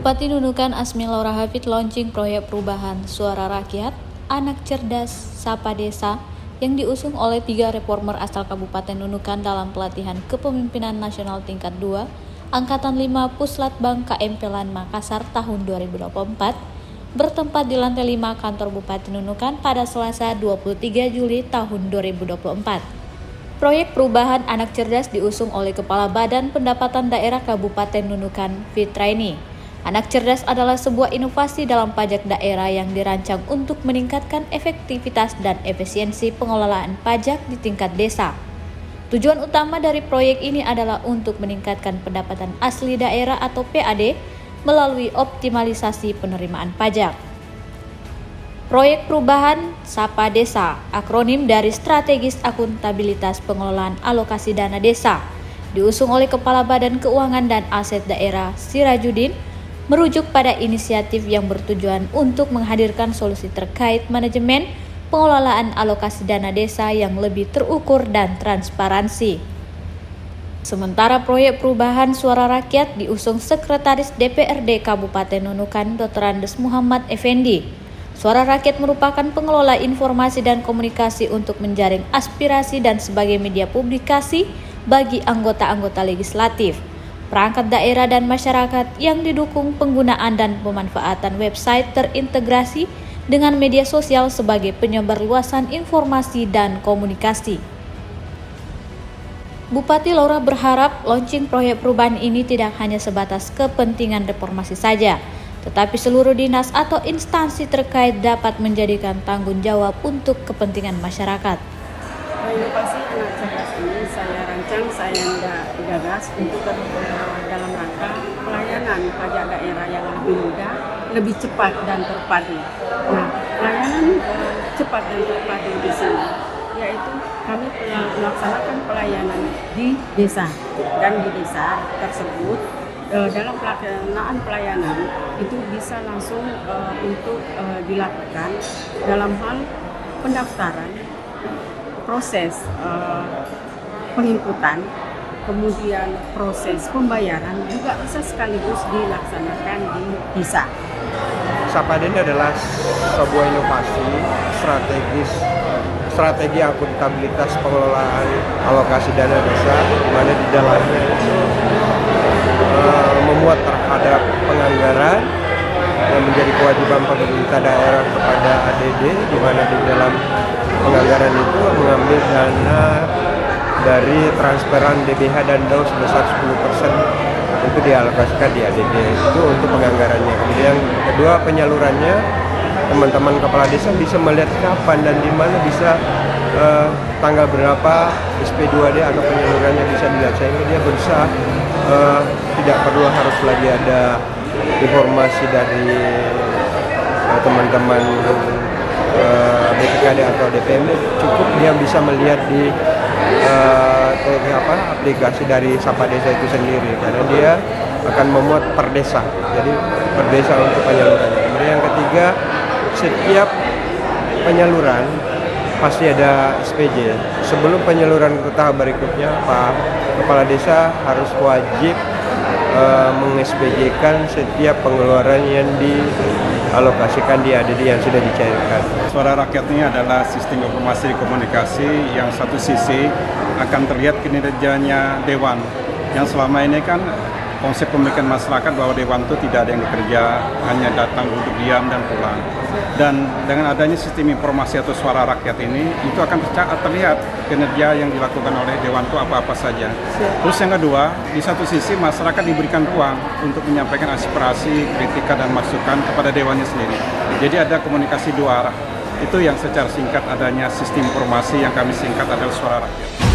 Bupati Nunukan Asmi Laura Hafid launching proyek perubahan Suara Rakyat, Anak Cerdas, Sapa Desa yang diusung oleh 3 reformer asal Kabupaten Nunukan dalam pelatihan kepemimpinan nasional tingkat 2, Angkatan 5 Puslatbang KM Pelan Makassar tahun 2024, bertempat di lantai 5 kantor Bupati Nunukan pada Selasa 23 Juli tahun 2024. Proyek perubahan Anak Cerdas diusung oleh Kepala Badan Pendapatan Daerah Kabupaten Nunukan, Fitraini. Anak Cerdas adalah sebuah inovasi dalam pajak daerah yang dirancang untuk meningkatkan efektivitas dan efisiensi pengelolaan pajak di tingkat desa. Tujuan utama dari proyek ini adalah untuk meningkatkan pendapatan asli daerah atau PAD melalui optimalisasi penerimaan pajak. Proyek perubahan Sapa Desa, akronim dari Strategis Akuntabilitas Pengelolaan Alokasi Dana Desa, diusung oleh Kepala Badan Keuangan dan Aset Daerah Sirajuddin, merujuk pada inisiatif yang bertujuan untuk menghadirkan solusi terkait manajemen pengelolaan alokasi dana desa yang lebih terukur dan transparansi. Sementara proyek perubahan Suara Rakyat diusung Sekretaris DPRD Kabupaten Nunukan Dr. Andes Muhammad Effendi. Suara Rakyat merupakan pengelola informasi dan komunikasi untuk menjaring aspirasi dan sebagai media publikasi bagi anggota-anggota legislatif, perangkat daerah dan masyarakat yang didukung penggunaan dan pemanfaatan website terintegrasi dengan media sosial sebagai penyebar luasan informasi dan komunikasi. Bupati Laura berharap launching proyek perubahan ini tidak hanya sebatas kepentingan reformasi saja, tetapi seluruh dinas atau instansi terkait dapat menjadikan tanggung jawab untuk kepentingan masyarakat. Inovasi Anak Cerdas ini saya rancang, saya gagas untuk dalam rangka pelayanan pajak daerah yang lebih mudah, lebih cepat dan terpadu. Nah, pelayanan cepat dan terpadu di sini yaitu kami melaksanakan pelayanan di desa, dan di desa tersebut dalam pelaksanaan pelayanan itu bisa langsung untuk dilakukan dalam hal pendaftaran, proses penginputan, kemudian proses pembayaran juga bisa sekaligus dilaksanakan di desa. Sapa Desa adalah sebuah inovasi strategi akuntabilitas pengelolaan alokasi dana desa, di mana di dalamnya memuat terhadap penganggaran yang menjadi kewajiban pemerintah daerah kepada ADD, di mana di dalam penganggaran itu mengambil dana dari transferan DBH dan DAU sebesar 10% itu dialokasikan di ADD, itu untuk penganggarannya. Kemudian yang kedua, penyalurannya, teman-teman kepala desa bisa melihat kapan dan di mana bisa tanggal berapa SP2D atau penyalurannya bisa dilihat, sehingga dia berusaha tidak perlu harus lagi ada informasi dari teman-teman BPKD atau DPM, cukup dia bisa melihat di aplikasi dari Sapa Desa itu sendiri, karena dia akan memuat per desa, jadi per desa untuk penyalurannya. Kemudian yang ketiga, setiap penyaluran pasti ada SPJ. Sebelum penyaluran ke tahap berikutnya, Pak Kepala Desa harus wajib meng-SPJ-kan setiap pengeluaran yang dialokasikan di ADD yang sudah dicairkan. Suara Rakyat ini adalah sistem informasi komunikasi yang satu sisi akan terlihat kinerjanya Dewan, yang selama ini kan konsep pemikiran masyarakat bahwa Dewan itu tidak ada yang bekerja, hanya datang duduk diam dan pulang. Dan dengan adanya sistem informasi atau Suara Rakyat ini, itu akan terlihat kinerja yang dilakukan oleh Dewan itu apa-apa saja. Terus yang kedua, di satu sisi masyarakat diberikan ruang untuk menyampaikan aspirasi, kritikan dan masukan kepada Dewannya sendiri. Jadi ada komunikasi dua arah. Itu yang secara singkat adanya sistem informasi yang kami singkat adalah Suara Rakyat.